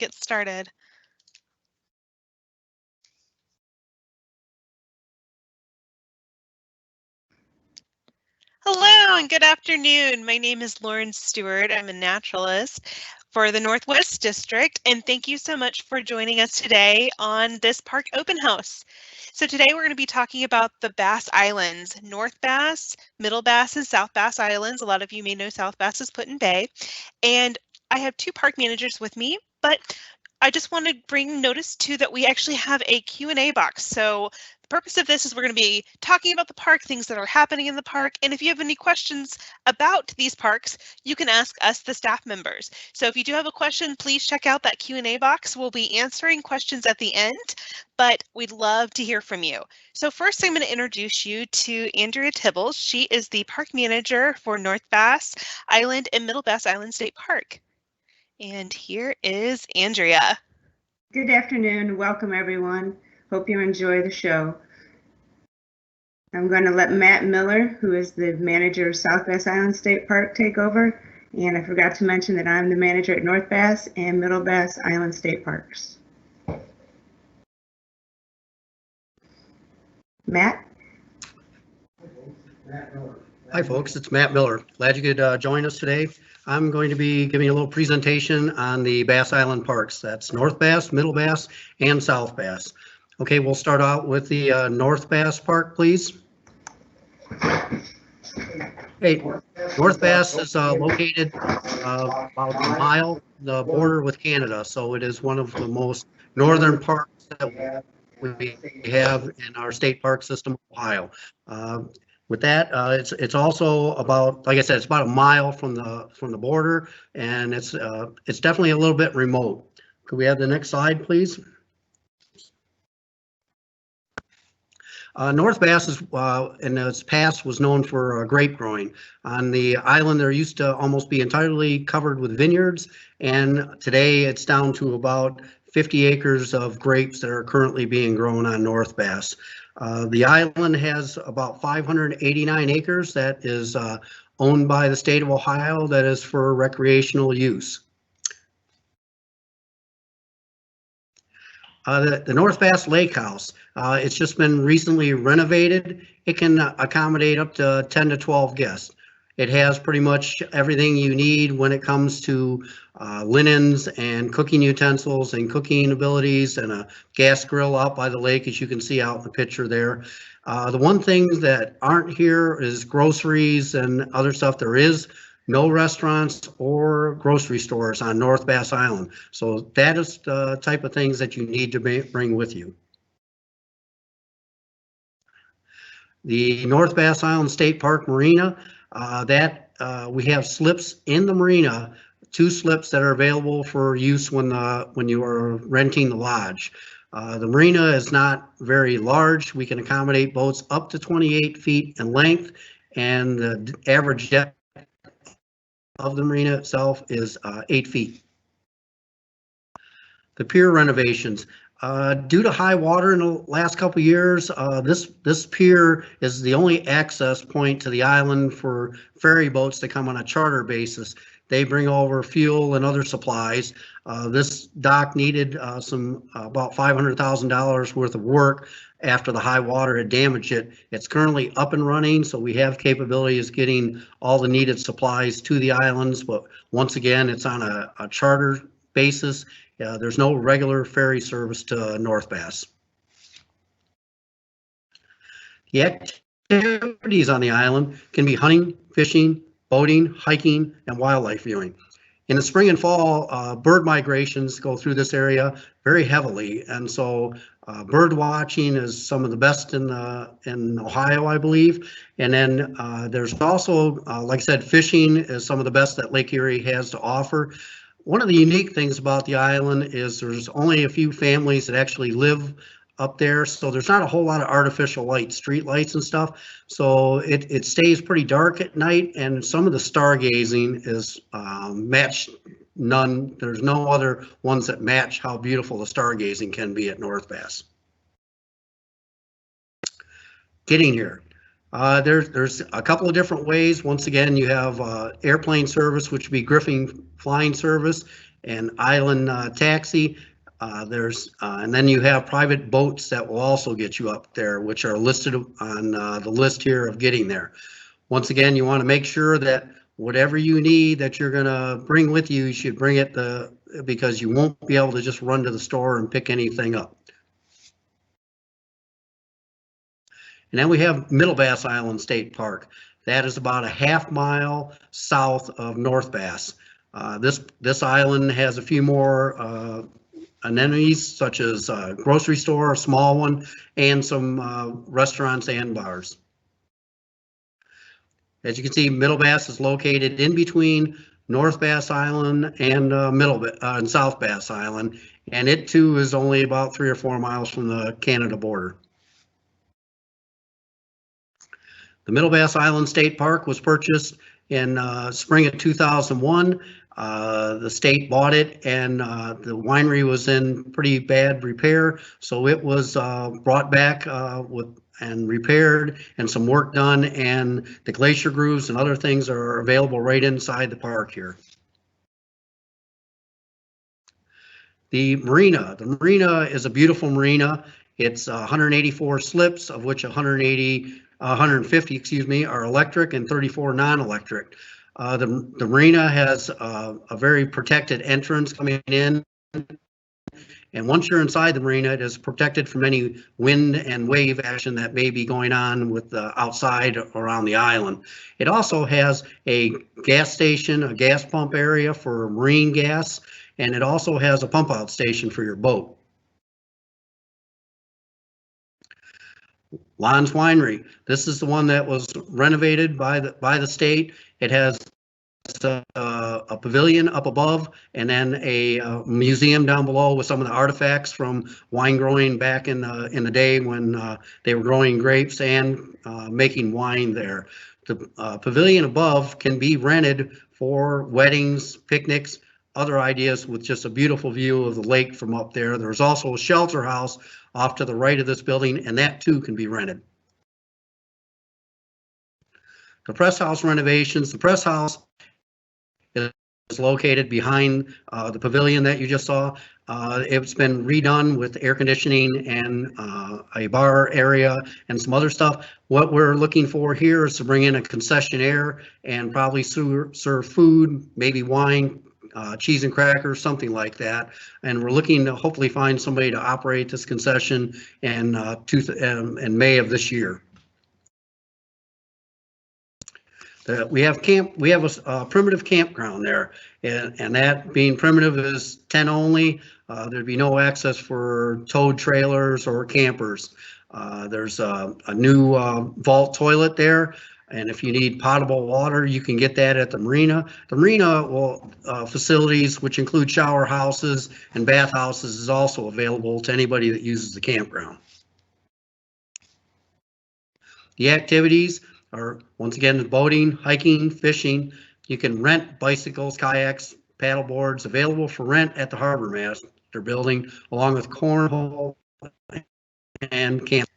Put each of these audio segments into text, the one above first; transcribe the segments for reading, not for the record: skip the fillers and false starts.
get started. Hello and good afternoon. My name is Lauren Stewart. I'm a naturalist for the Northwest District, and thank you so much for joining us today on this park open house. So today we're going to be talking about the Bass Islands, North Bass, Middle Bass, and South Bass Islands. A lot of you may know South Bass is Put-in Bay, and I have two park managers with me, but I just want to bring notice to that we actually have a Q&A box. So the purpose of this is we're going to be talking about the park, things that are happening in the park, and if you have any questions about these parks, you can ask us, the staff members. So if you do have a question, please check out that Q&A box. We'll be answering questions at the end, but we'd love to hear from you. So first, I'm going to introduce you to Andrea Tibbles. She is the park manager for North Bass Island and Middle Bass Island State Park. And here is Andrea. Good afternoon. Welcome, everyone. Hope you enjoy the show. I'm going to let Matt Miller, who is the manager of South Bass Island State Park, take over. And I forgot to mention that I'm the manager at North Bass and Middle Bass Island State Parks. Matt? Hi folks, it's Matt Miller. Glad you could join us today. I'm going to be giving a little presentation on the Bass Island Parks. That's North Bass, Middle Bass, and South Bass. Okay, we'll start out with the North Bass Park, please. Hey, North Bass is located about a mile the border with Canada, so it is one of the most northern parks that we have in our state park system, Ohio. With that, it's also about, like I said, it's about a mile from the border, and it's definitely a little bit remote. Could we have the next slide, please? North Bass is, in its past, was known for grape growing. On the island, there used to almost be entirely covered with vineyards, and today it's down to about 50 acres of grapes that are currently being grown on North Bass. The island has about 589 acres that is owned by the state of Ohio that is for recreational use. The North Bass Lake House, it's just been recently renovated. It can accommodate up to 10 to 12 guests. It has pretty much everything you need when it comes to linens and cooking utensils and cooking abilities, and a gas grill out by the lake, as you can see out in the picture there. The one thing that aren't here is groceries and other stuff. There is no restaurants or grocery stores on North Bass Island. So that is the type of things that you need to bring with you. The North Bass Island State Park Marina, we have slips in the marina, 2 slips that are available for use when you are renting the lodge. The marina is not very large. We can accommodate boats up to 28 feet in length, and the average depth of the marina itself is 8 feet. The pier renovations. Due to high water in the last couple of years, this pier is the only access point to the island for ferry boats that come on a charter basis. They bring over fuel and other supplies. This dock needed about $500,000 worth of work after the high water had damaged it. It's currently up and running, so we have capabilities getting all the needed supplies to the islands, but once again, it's on a charter basis. There's no regular ferry service to North Bass. The activities on the island can be hunting, fishing, boating, hiking, and wildlife viewing. In the spring and fall, bird migrations go through this area very heavily, and so bird watching is some of the best in Ohio, I believe. And then there's also, like I said, fishing is some of the best that Lake Erie has to offer. One of the unique things about the island is there's only a few families that actually live up there, so there's not a whole lot of artificial lights, street lights and stuff. So it stays pretty dark at night, and some of the stargazing is matched none. There's no other ones that match how beautiful the stargazing can be at North Bass. Getting here. There's a couple of different ways. Once again, you have airplane service, which would be Griffin flying service. an island taxi. And then you have private boats that will also get you up there, which are listed on the list here of getting there. Once again, you want to make sure that whatever you need that you're going to bring with you, you should bring it because you won't be able to just run to the store and pick anything up. And then we have Middle Bass Island State Park. That is about a half-mile south of North Bass. This island has a few more amenities, such as a grocery store, a small one, and some restaurants and bars. As you can see, Middle Bass is located in between North Bass Island and South Bass Island, and it too is only about 3 or 4 miles from the Canada border. The Middle Bass Island State Park was purchased in spring of 2001. The state bought it, and the winery was in pretty bad repair, so it was brought back and repaired, and some work done, and the glacier grooves and other things are available right inside the park here. The marina is a beautiful marina. It's 184 slips, of which 150, excuse me, are electric and 34 non-electric. The marina has a very protected entrance coming in, and once you're inside the marina, it is protected from any wind and wave action that may be going on with outside around the island. It also has a gas station, a gas pump area for marine gas, and it also has a pump out station for your boat. Lon's Winery. This is the one that was renovated by the state. It has a pavilion up above, and then a museum down below with some of the artifacts from wine growing back in the day when they were growing grapes and making wine there. The pavilion above can be rented for weddings, picnics, other ideas, with just a beautiful view of the lake from up there. There's also a shelter house off to the right of this building, and that too can be rented. The press house renovations. The press house is located behind the pavilion that you just saw. It's been redone with air conditioning and a bar area and some other stuff. What we're looking for here is to bring in a concessionaire and probably serve food, maybe wine, cheese and crackers, something like that. And we're looking to hopefully find somebody to operate this concession in May of this year. We have a primitive campground there, and that being primitive is 10 only. There'd be no access for towed trailers or campers. There's a new vault toilet there, and if you need potable water, you can get that at the marina. The marina facilities, which include shower houses and bath houses, is also available to anybody that uses the campground. The activities are, once again, boating, hiking, fishing. You can rent bicycles, kayaks, paddle boards, available for rent at the Harbor Master building, along with cornhole and camp.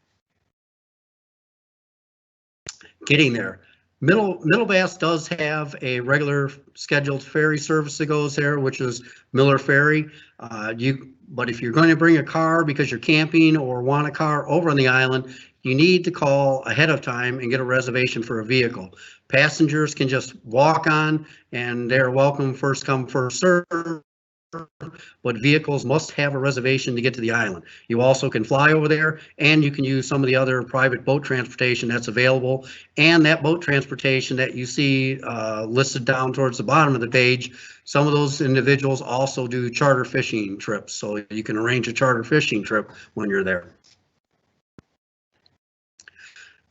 Getting there. Middle Bass does have a regular scheduled ferry service that goes there, which is Miller Ferry. But if you're going to bring a car because you're camping or want a car over on the island, you need to call ahead of time and get a reservation for a vehicle. Passengers can just walk on, and they're welcome, first come, first serve, but vehicles must have a reservation to get to the island. You also can fly over there, and you can use some of the other private boat transportation that's available. And that boat transportation that you see listed down towards the bottom of the page, some of those individuals also do charter fishing trips, so you can arrange a charter fishing trip when you're there.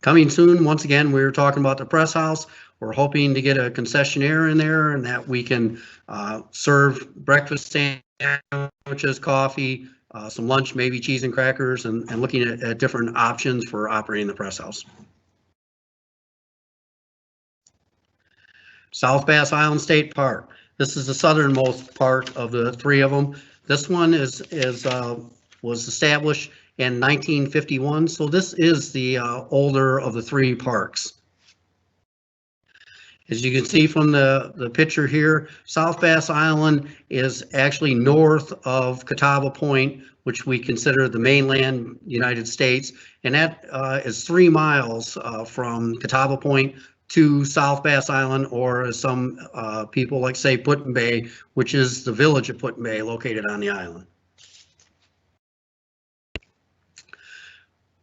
Coming soon, once again, we were talking about the press house. We're hoping to get a concessionaire in there and that we can serve breakfast sandwiches, coffee, some lunch, maybe cheese and crackers, and looking at different options for operating the press house. South Bass Island State Park. This is the southernmost part of the three of them. This one was established in 1951, so this is the older of the three parks. As you can see from the picture here, South Bass Island is actually north of Catawba Point, which we consider the mainland United States, and that is 3 miles from Catawba Point to South Bass Island, or as some people like say Put-in-Bay, which is the village of Put-in-Bay located on the island.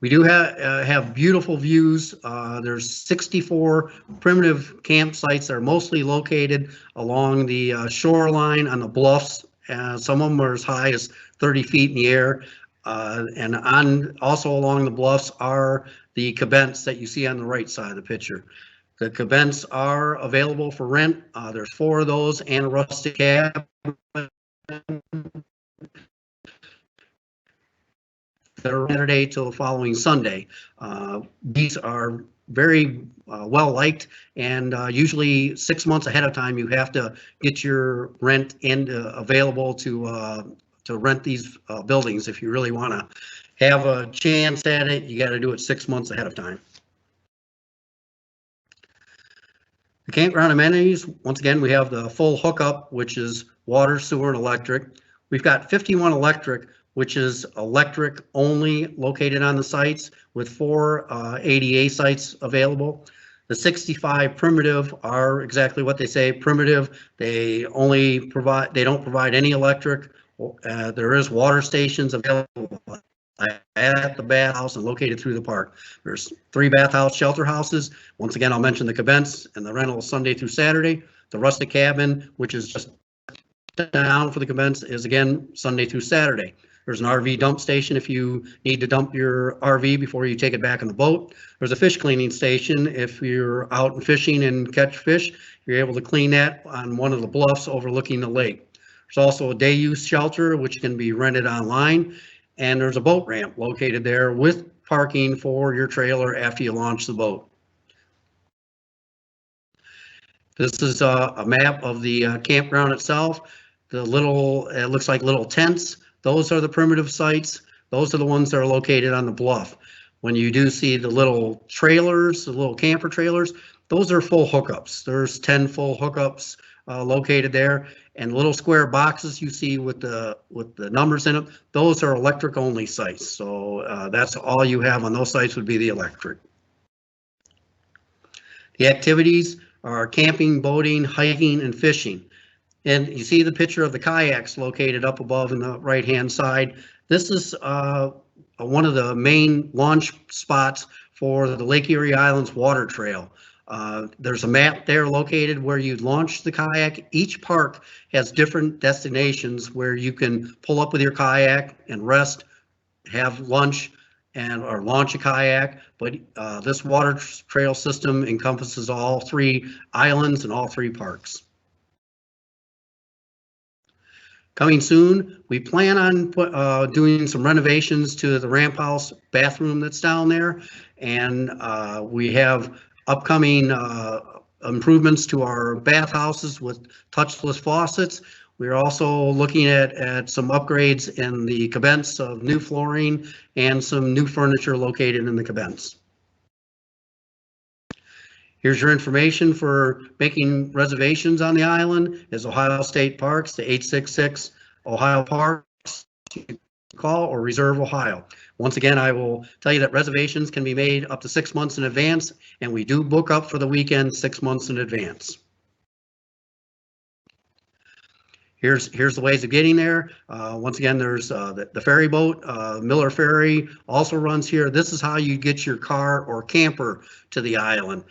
We do have beautiful views. There's 64 primitive campsites that are mostly located along the shoreline on the bluffs. Some of them are as high as 30 feet in the air. And also along the bluffs are the cabins that you see on the right side of the picture. The cabins are available for rent. There's 4 of those and a rustic cabin. Saturday till the following Sunday. These are very well liked, and usually 6 months ahead of time you have to get your rent available to rent these buildings. If you really want to have a chance at it, you got to do it 6 months ahead of time. The campground amenities, once again, we have the full hookup, which is water, sewer, and electric. We've got 51 electric, which is electric only, located on the sites, with 4 ADA sites available. The 65 primitive are exactly what they say, primitive. They don't provide any electric. There is water stations available at the bathhouse and located through the park. There's 3 bathhouse shelter houses. Once again, I'll mention the cabins and the rental Sunday through Saturday. The rustic cabin, which is just down for the cabins, is again Sunday through Saturday. There's an RV dump station if you need to dump your RV before you take it back on the boat. There's a fish cleaning station if you're out and fishing and catch fish. You're able to clean that on one of the bluffs overlooking the lake. There's also a day use shelter which can be rented online, and there's a boat ramp located there with parking for your trailer after you launch the boat. This is a map of the campground itself. It looks like little tents. Those are the primitive sites. Those are the ones that are located on the bluff. When you do see the little trailers, the little camper trailers, those are full hookups. There's 10 full hookups located there, and little square boxes you see with the numbers in them, those are electric only sites. So that's all you have on those sites would be the electric. The activities are camping, boating, hiking, and fishing. And you see the picture of the kayaks located up above in the right-hand side. This is one of the main launch spots for the Lake Erie Islands Water Trail. There's a map there located where you launch the kayak. Each park has different destinations where you can pull up with your kayak and rest, have lunch, or launch a kayak. But this water trail system encompasses all 3 islands and all 3 parks. Coming soon, we plan on doing some renovations to the ramp house bathroom that's down there, and we have upcoming improvements to our bathhouses with touchless faucets. We're also looking at some upgrades in the cabins of new flooring and some new furniture located in the cabins. Here's your information for making reservations on the island. Is Ohio State Parks, the 866 Ohio Parks. You can call or reserve Ohio. Once again, I will tell you that reservations can be made up to 6 months in advance, and we do book up for the weekend 6 months in advance. Here's the ways of getting there. Once again, there's the ferry boat. Miller Ferry also runs here. This is how you get your car or camper to the island.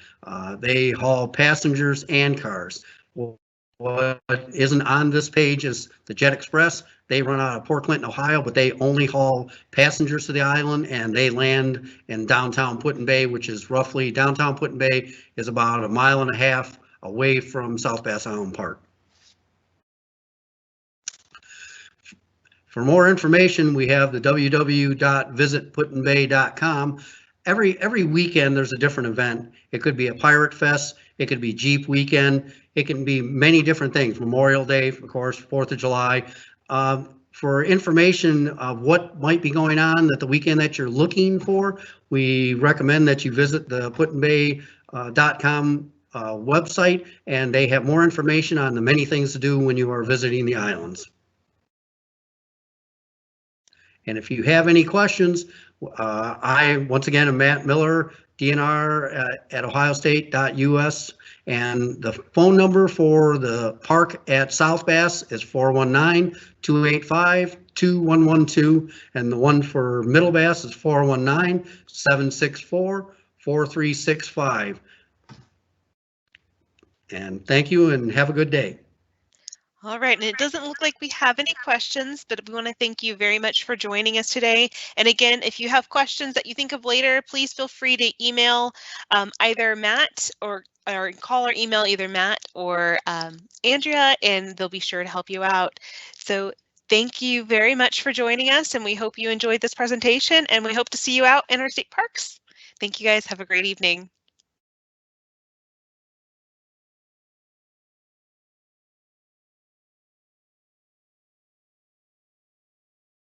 They haul passengers and cars. What isn't on this page is the Jet Express. They run out of Port Clinton, Ohio, but they only haul passengers to the island, and they land in downtown Put-in-Bay, which is roughly, downtown Put-in-Bay is about 1.5 miles away from South Bass Island Park. For more information, we have the www.visitputinbay.com. Every weekend there's a different event. It could be a Pirate Fest, it could be Jeep Weekend, it can be many different things. Memorial Day, of course, 4th of July. For information of what might be going on at the weekend that you're looking for, we recommend that you visit the putinbay.com website, and they have more information on the many things to do when you are visiting the islands. And if you have any questions, I, once again, am Matt Miller, DNR at ohiostate.us. And the phone number for the park at South Bass is 419-285-2112. And the one for Middle Bass is 419-764-4365. And thank you and have a good day. All right, and it doesn't look like we have any questions, but we want to thank you very much for joining us today. And again, if you have questions that you think of later, please feel free to email either Matt or call or email either Matt or Andrea, and they'll be sure to help you out. So thank you very much for joining us, and we hope you enjoyed this presentation, and we hope to see you out in our state parks. Thank you guys. Have a great evening.